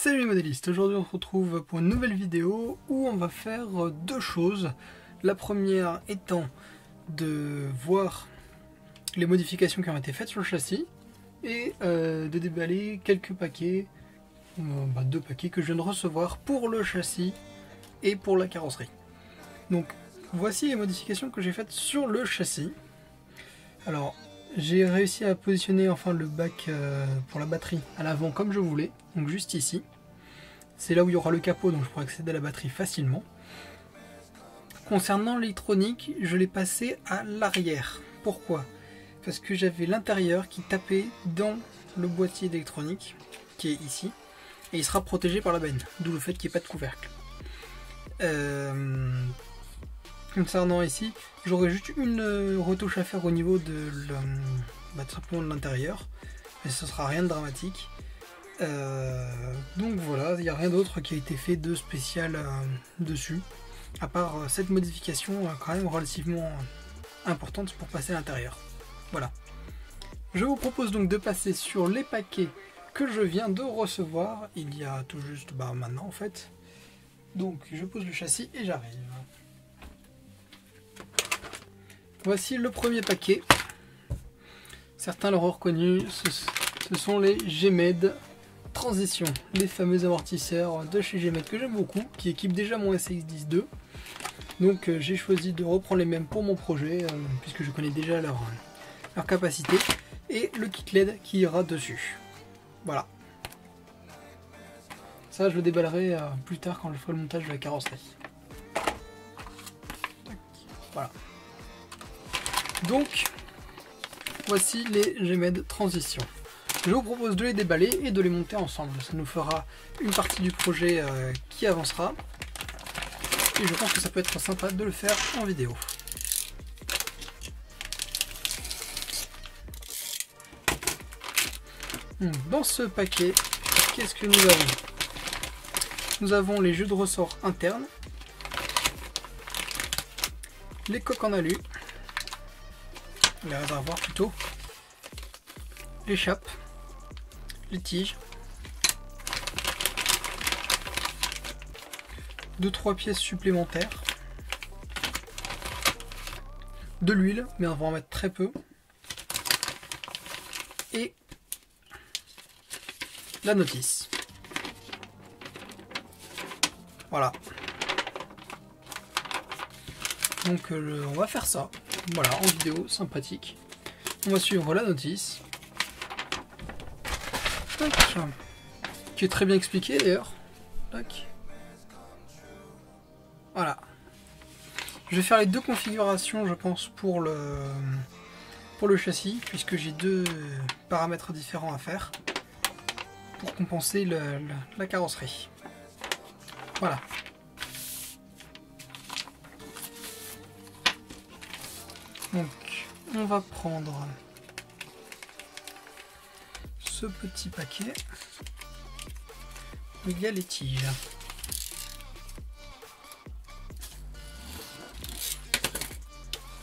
Salut les modélistes, aujourd'hui on se retrouve pour une nouvelle vidéo où on va faire deux choses. La première étant de voir les modifications qui ont été faites sur le châssis et de déballer quelques paquets, deux paquets que je viens de recevoir pour le châssis et pour la carrosserie. Donc voici les modifications que j'ai faites sur le châssis. Alors j'ai réussi à positionner enfin le bac pour la batterie à l'avant comme je voulais, donc juste ici. C'est là où il y aura le capot, donc je pourrai accéder à la batterie facilement. Concernant l'électronique, je l'ai passé à l'arrière. Pourquoi? Parce que j'avais l'intérieur qui tapait dans le boîtier d'électronique, qui est ici, et il sera protégé par la benne, d'où le fait qu'il n'y ait pas de couvercle. Concernant ici, j'aurai juste une retouche à faire au niveau de simplement de l'intérieur, mais ce sera rien de dramatique. Donc voilà, il n'y a rien d'autre qui a été fait de spécial dessus, à part cette modification quand même relativement importante pour passer à l'intérieur. Voilà. Je vous propose donc de passer sur les paquets que je viens de recevoir, il y a tout juste maintenant en fait. Donc je pose le châssis et j'arrive. Voici le premier paquet. Certains l'auront reconnu, ce sont les Gemed Transition, les fameux amortisseurs de chez Gemed que j'aime beaucoup, qui équipent déjà mon SX10-2. Donc j'ai choisi de reprendre les mêmes pour mon projet, puisque je connais déjà leur capacité, et le kit LED qui ira dessus. Voilà. Ça je le déballerai plus tard quand je ferai le montage de la carrosserie. Voilà. Donc, voici les Gemed Transition. Je vous propose de les déballer et de les monter ensemble. Ça nous fera une partie du projet qui avancera. Et je pense que ça peut être sympa de le faire en vidéo. Donc, dans ce paquet, qu'est-ce que nous avons? Nous avons les jeux de ressort internes, les coques en alu, les réservoirs plutôt, l'échappe, les tiges, 2-3 pièces supplémentaires, de l'huile, mais on va en mettre très peu, et la notice. Voilà. Donc on va faire ça, voilà, en vidéo, sympathique. On va suivre la notice. Tac. Qui est très bien expliqué d'ailleurs. Voilà. Je vais faire les deux configurations, je pense, pour le châssis, puisque j'ai deux paramètres différents à faire pour compenser la carrosserie. Voilà. Donc, on va prendre ce petit paquet où il y a les tiges.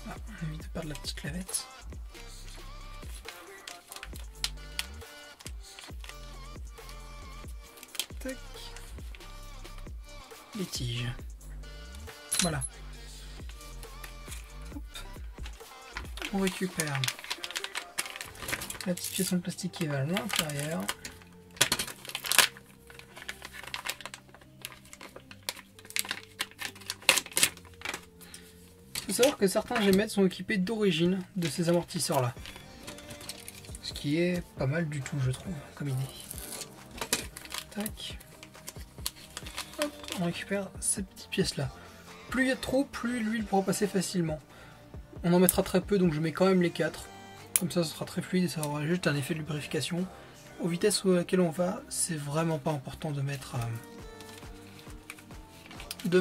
Ah, on évite de perdre la petite clavette. Tac. Les tiges. Voilà. Hop. On récupère la petite pièce en plastique qui va à l'intérieur. Il faut savoir que certains Gemed sont équipés d'origine de ces amortisseurs là. Ce qui est pas mal du tout, je trouve, comme idée. Tac. Hop, on récupère ces petites pièces là. Plus il y a de trop, plus l'huile pourra passer facilement. On en mettra très peu, donc je mets quand même les 4. Comme ça, ce sera très fluide et ça aura juste un effet de lubrification. Aux vitesses à laquelle on va, c'est vraiment pas important de mettre de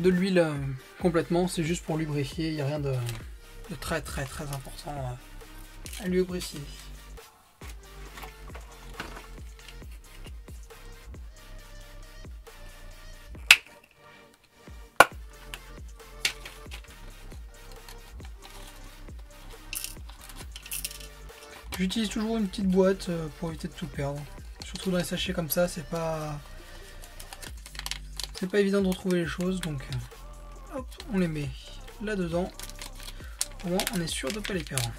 l'huile complètement. C'est juste pour lubrifier. Il n'y a rien de très important à lubrifier. J'utilise toujours une petite boîte pour éviter de tout perdre. Surtout dans les sachets comme ça, c'est pas évident de retrouver les choses, donc hop, on les met là-dedans. Au moins, on est sûr de ne pas les perdre.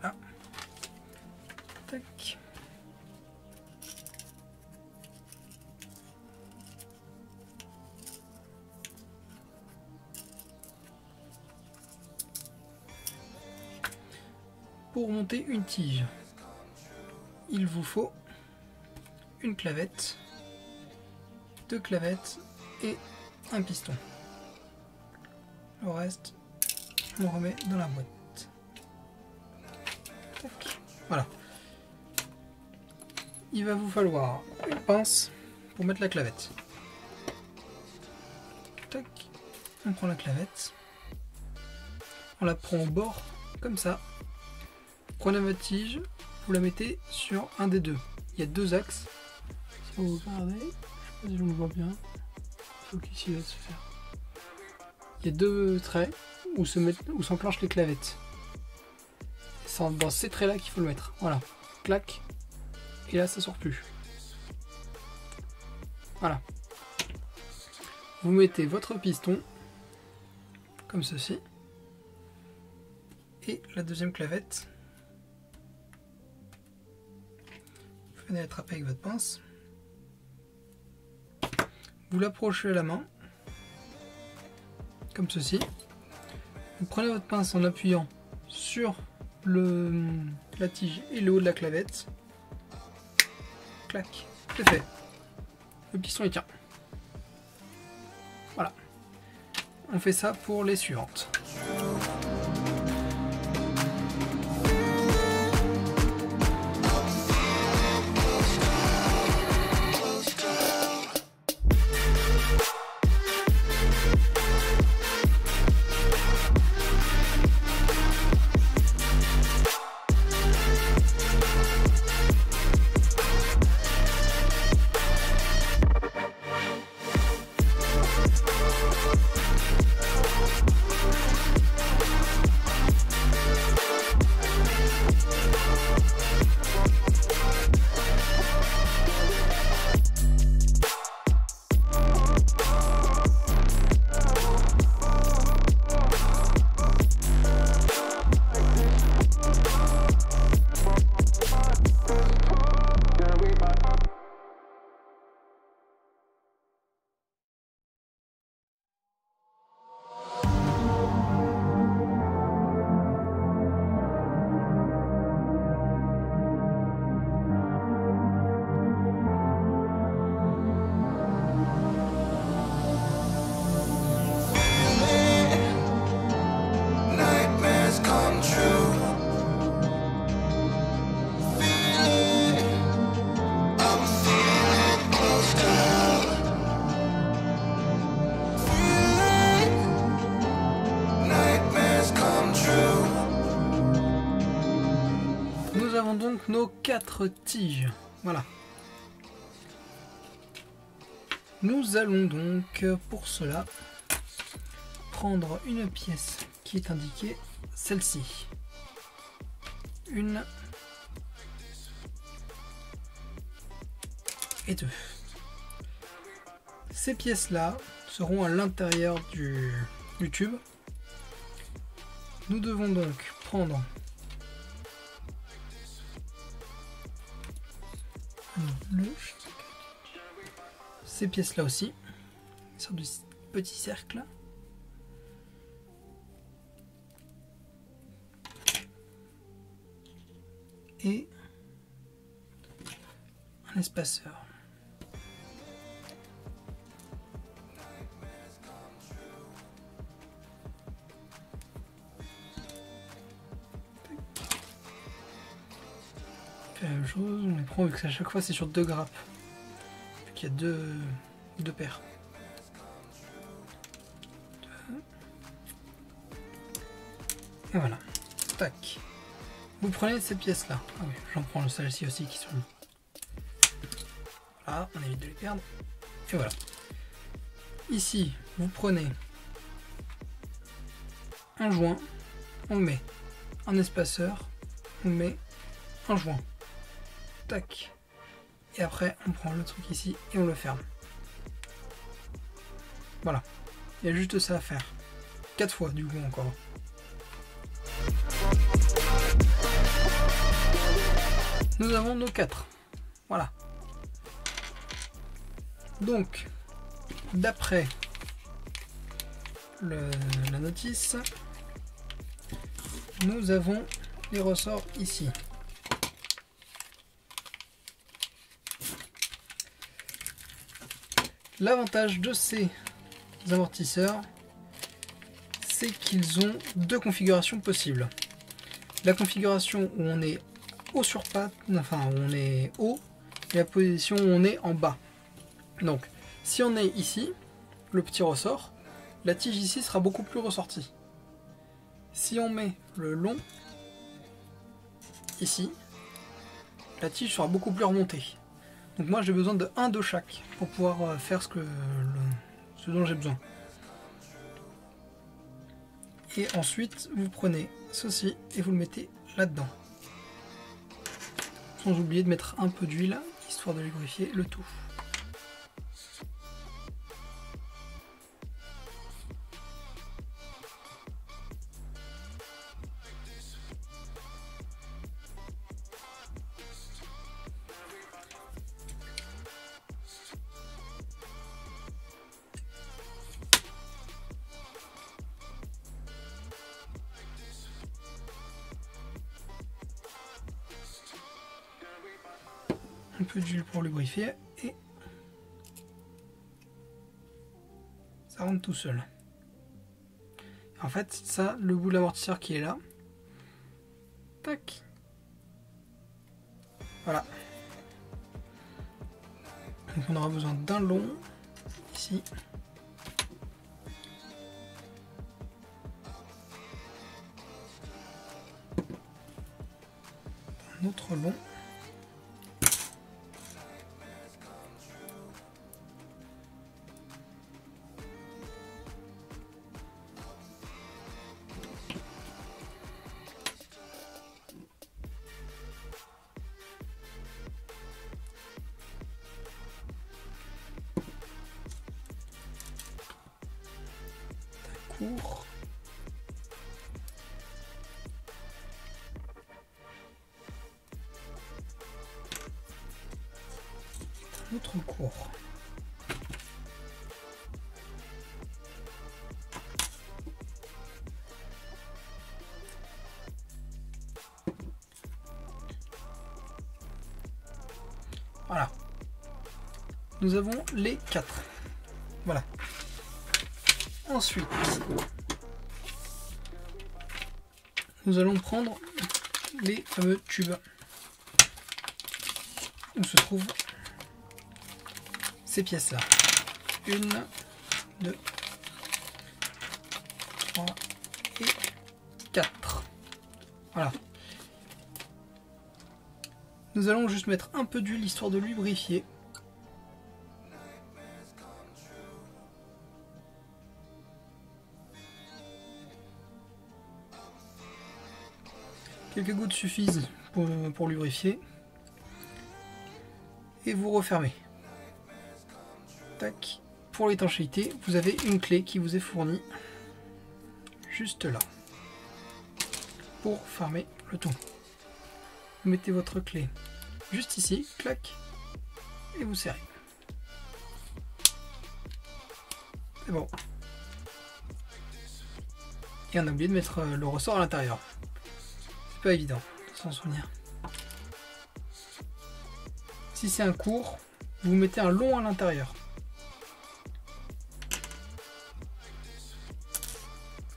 Voilà. Tac. Pour monter une tige, il vous faut une clavette, 2 clavettes et un piston. Le reste, on remet dans la boîte. Tac. Voilà. Il va vous falloir une pince pour mettre la clavette. Tac. On prend la clavette, on la prend au bord comme ça. Prenez votre tige, vous la mettez sur un des deux. Il y a 2 axes. Si vous regardez, je sais pas si je me vois bien. Il faut qu'ici va se faire. Il y a 2 traits où s'enclenchent les clavettes. C'est dans ces traits là qu'il faut le mettre. Voilà. Clac. Et là ça sort plus. Voilà. Vous mettez votre piston comme ceci. Et la deuxième clavette. Venez l'attraper avec votre pince. Vous l'approchez à la main, comme ceci. Vous prenez votre pince en appuyant sur la tige et le haut de la clavette. Clac, c'est fait. Le piston il tient. Voilà. On fait ça pour les suivantes. Nous avons donc nos 4 tiges. Voilà. Nous allons donc pour cela prendre une pièce qui est indiquée, celle-ci. 1 et 2. Ces pièces-là seront à l'intérieur du tube. Nous devons donc prendre ces pièces-là aussi, une sorte de petit cercle. Et un espaceur. La même chose, on les prend vu que à chaque fois c'est sur 2 grappes. Vu qu'il y a deux paires. Et voilà. Tac. Vous prenez ces pièces là. Ah oui, j'en prends celles-ci aussi qui sont... Voilà, on évite de les perdre. Et voilà. Ici, vous prenez un joint, on met un espaceur, on met un joint. Tac. Et après, on prend le truc ici et on le ferme. Voilà. Il y a juste ça à faire. 4 fois du coup encore. Nous avons nos 4. Voilà. Donc, d'après la notice, nous avons les ressorts ici. L'avantage de ces amortisseurs, c'est qu'ils ont deux configurations possibles. La configuration où on est haut sur patte, enfin où on est haut, et la position où on est en bas. Donc, si on est ici, le petit ressort, la tige ici sera beaucoup plus ressortie. Si on met le long ici, la tige sera beaucoup plus remontée. Donc moi j'ai besoin de un de chaque pour pouvoir faire ce dont j'ai besoin. Et ensuite vous prenez ceci et vous le mettez là-dedans. Sans oublier de mettre un peu d'huile, histoire de lubrifier le tout. Un peu d'huile pour lubrifier et ça rentre tout seul. En fait, ça, le bout de l'amortisseur qui est là, tac, voilà. Donc on aura besoin d'un long ici. Un autre long. Court. Un autre court. Voilà. Nous avons les 4. Voilà. Ensuite, nous allons prendre les fameux tubes où se trouvent ces pièces-là. 1, 2, 3 et 4. Voilà. Nous allons juste mettre un peu d'huile histoire de lubrifier. Quelques gouttes suffisent pour lubrifier. Et vous refermez. Tac. Pour l'étanchéité, vous avez une clé qui vous est fournie juste là. Pour fermer le tout. Vous mettez votre clé juste ici, clac, et vous serrez. C'est bon. Et on a oublié de mettre le ressort à l'intérieur. C'est pas évident de s'en souvenir. Si c'est un court, vous mettez un long à l'intérieur.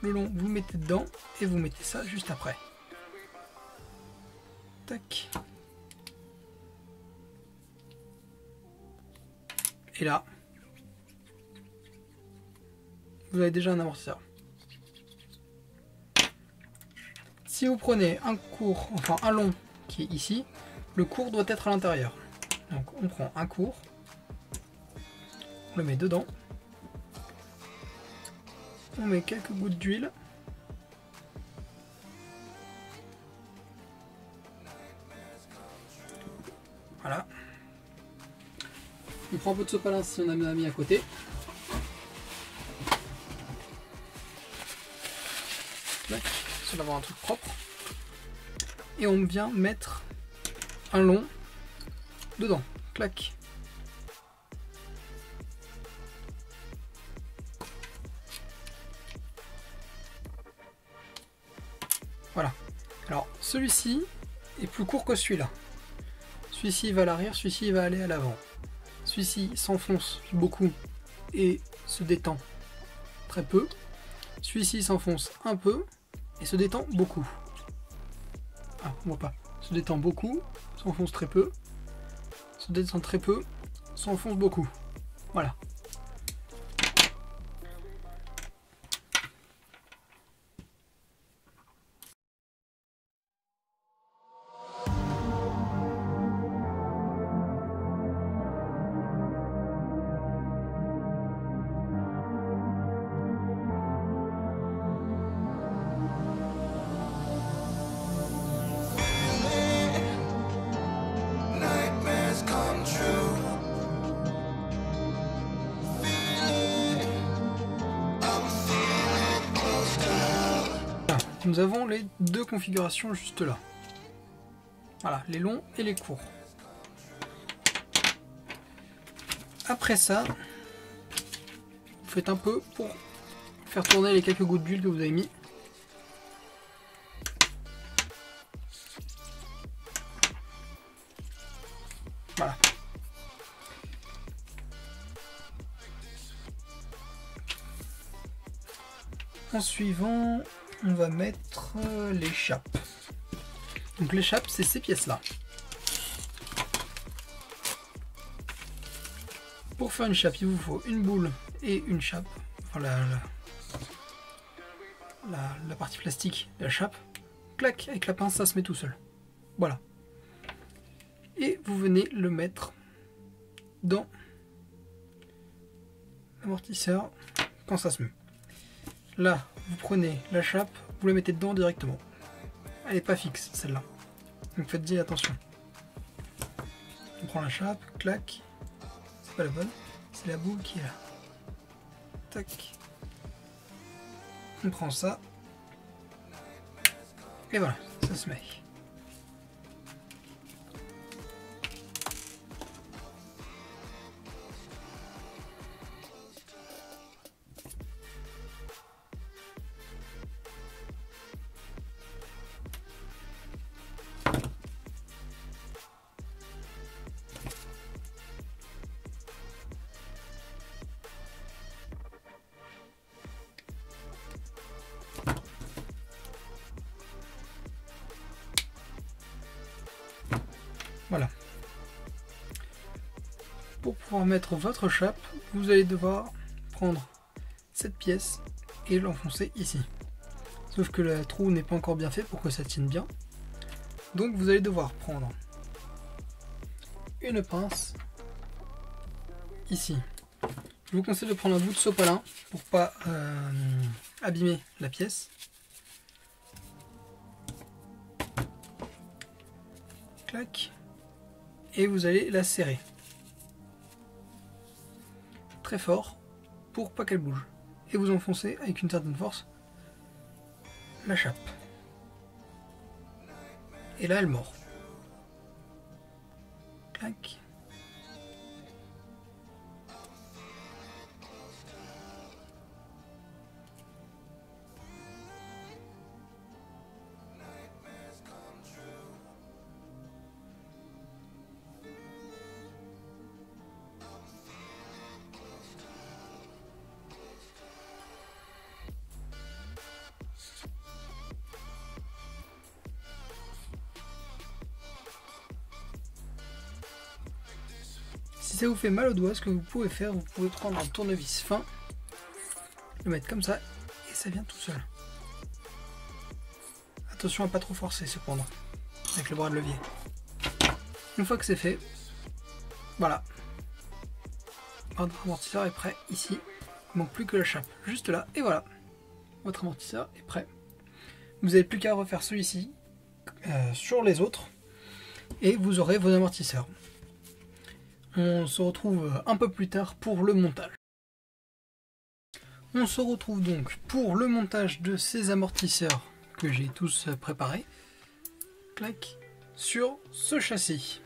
Le long, vous le mettez dedans et vous mettez ça juste après. Tac. Et là, vous avez déjà un amortisseur. Si vous prenez un court, enfin un long qui est ici, le court doit être à l'intérieur. Donc on prend un court, on le met dedans, on met quelques gouttes d'huile. Voilà. On prend un peu de sopalin si on en a mis à côté. Sur d'avoir un truc propre. Et on vient mettre un long dedans. Clac. Voilà. Alors celui-ci est plus court que celui-là. Celui-ci va à l'arrière, celui-ci va aller à l'avant. Celui-ci s'enfonce beaucoup et se détend très peu. Celui-ci s'enfonce un peu et se détend beaucoup. Ah, on voit pas. Se détend beaucoup, s'enfonce très peu. Se détend très peu, s'enfonce beaucoup. Voilà. Nous avons les deux configurations juste là. Voilà, les longs et les courts. Après ça, vous faites un peu pour faire tourner les quelques gouttes d'huile que vous avez mis. Voilà. En suivant, on va mettre l'échappe. Donc l'échappe, c'est ces pièces-là. Pour faire une chape, il vous faut une boule et une chape. Enfin, la partie plastique de la chape. Clac, avec la pince, ça se met tout seul. Voilà. Et vous venez le mettre dans l'amortisseur quand ça se met. Là, vous prenez la chape, vous la mettez dedans directement. Elle n'est pas fixe, celle-là. Donc faites-y attention. On prend la chape, clac. C'est pas la bonne, c'est la boule qui est là. Tac. On prend ça. Et voilà, ça se met. Voilà. Pour pouvoir mettre votre chape, vous allez devoir prendre cette pièce et l'enfoncer ici. Sauf que le trou n'est pas encore bien fait pour que ça tienne bien. Donc vous allez devoir prendre une pince ici. Je vous conseille de prendre un bout de sopalin pour pas abîmer la pièce. Clac. Et vous allez la serrer très fort pour pas qu'elle bouge. Et vous enfoncez avec une certaine force la chape. Et là elle mord. Clac. Si ça vous fait mal au doigt, ce que vous pouvez faire, vous pouvez prendre un tournevis fin, le mettre comme ça, et ça vient tout seul. Attention à pas trop forcer cependant, avec le bras de levier. Une fois que c'est fait, voilà. Votre amortisseur est prêt ici. Il ne manque plus que la chape, juste là, et voilà. Votre amortisseur est prêt. Vous n'avez plus qu'à refaire celui-ci sur les autres, et vous aurez vos amortisseurs. On se retrouve un peu plus tard pour le montage. On se retrouve donc pour le montage de ces amortisseurs que j'ai tous préparés. Clac, sur ce châssis.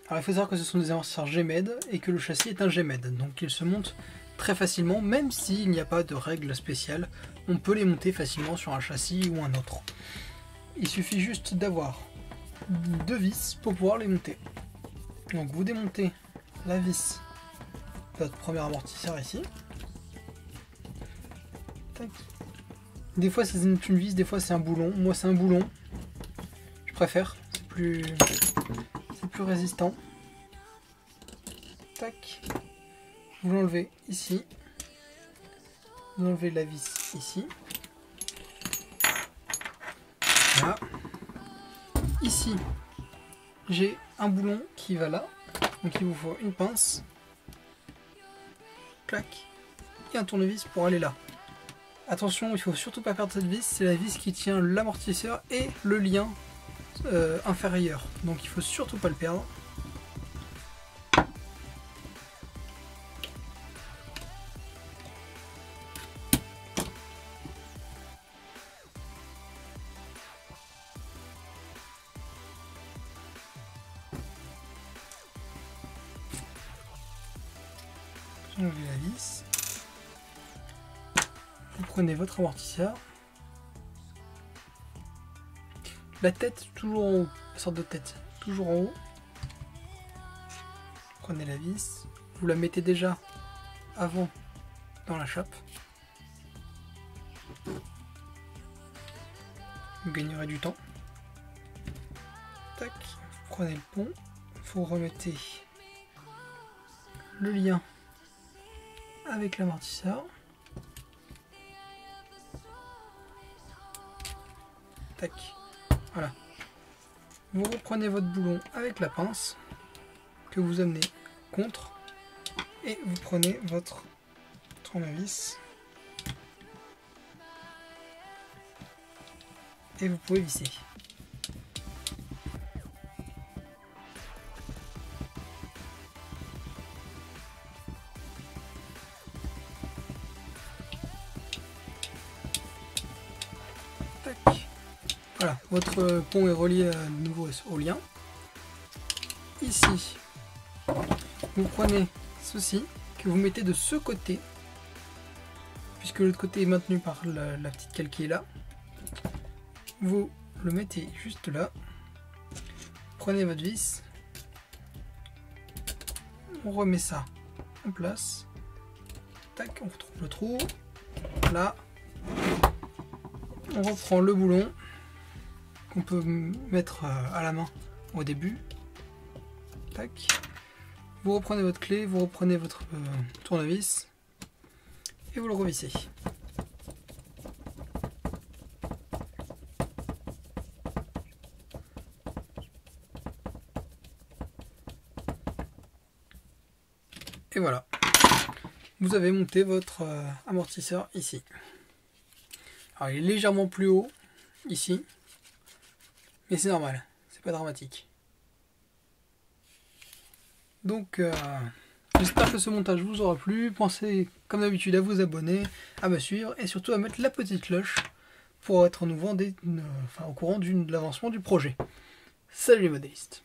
Alors il faut savoir que ce sont des amortisseurs Gmed et que le châssis est un Gmed, donc il se monte très facilement, même s'il n'y a pas de règle spéciale, on peut les monter facilement sur un châssis ou un autre. Il suffit juste d'avoir 2 vis pour pouvoir les monter. Donc vous démontez la vis de votre premier amortisseur ici. Tac. Des fois c'est une vis, des fois c'est un boulon. Moi c'est un boulon. Je préfère, c'est plus résistant. Tac. Vous l'enlevez ici. Vous enlevez la vis ici. Voilà. Ici, j'ai un boulon qui va là. Donc il vous faut une pince. Clac. Et un tournevis pour aller là. Attention, il ne faut surtout pas perdre cette vis. C'est la vis qui tient l'amortisseur et le lien inférieur. Donc il faut surtout pas le perdre. Enlevez la vis. Vous prenez votre amortisseur. La tête toujours en haut, la sorte de tête toujours en haut. Prenez la vis, vous la mettez déjà avant dans la chape. Vous gagnerez du temps. Tac, vous prenez le pont, vous remettez le lien avec l'amortisseur. Tac. Voilà. Vous reprenez votre boulon avec la pince que vous amenez contre et vous prenez votre tournevis et vous pouvez visser. Tac. Voilà, votre pont est relié à nouveau au lien. Ici, vous prenez ceci que vous mettez de ce côté, puisque l'autre côté est maintenu par la petite cale qui est là. Vous le mettez juste là. Prenez votre vis. On remet ça en place. Tac, on retrouve le trou. Là, on reprend le boulon qu'on peut mettre à la main au début. Tac. Vous reprenez votre clé, vous reprenez votre tournevis et vous le revissez. Et voilà. Vous avez monté votre amortisseur ici. Alors il est légèrement plus haut ici. Mais c'est normal, c'est pas dramatique. Donc, j'espère que ce montage vous aura plu. Pensez, comme d'habitude, à vous abonner, à me suivre et surtout à mettre la petite cloche pour être au courant de l'avancement du projet. Salut les modélistes!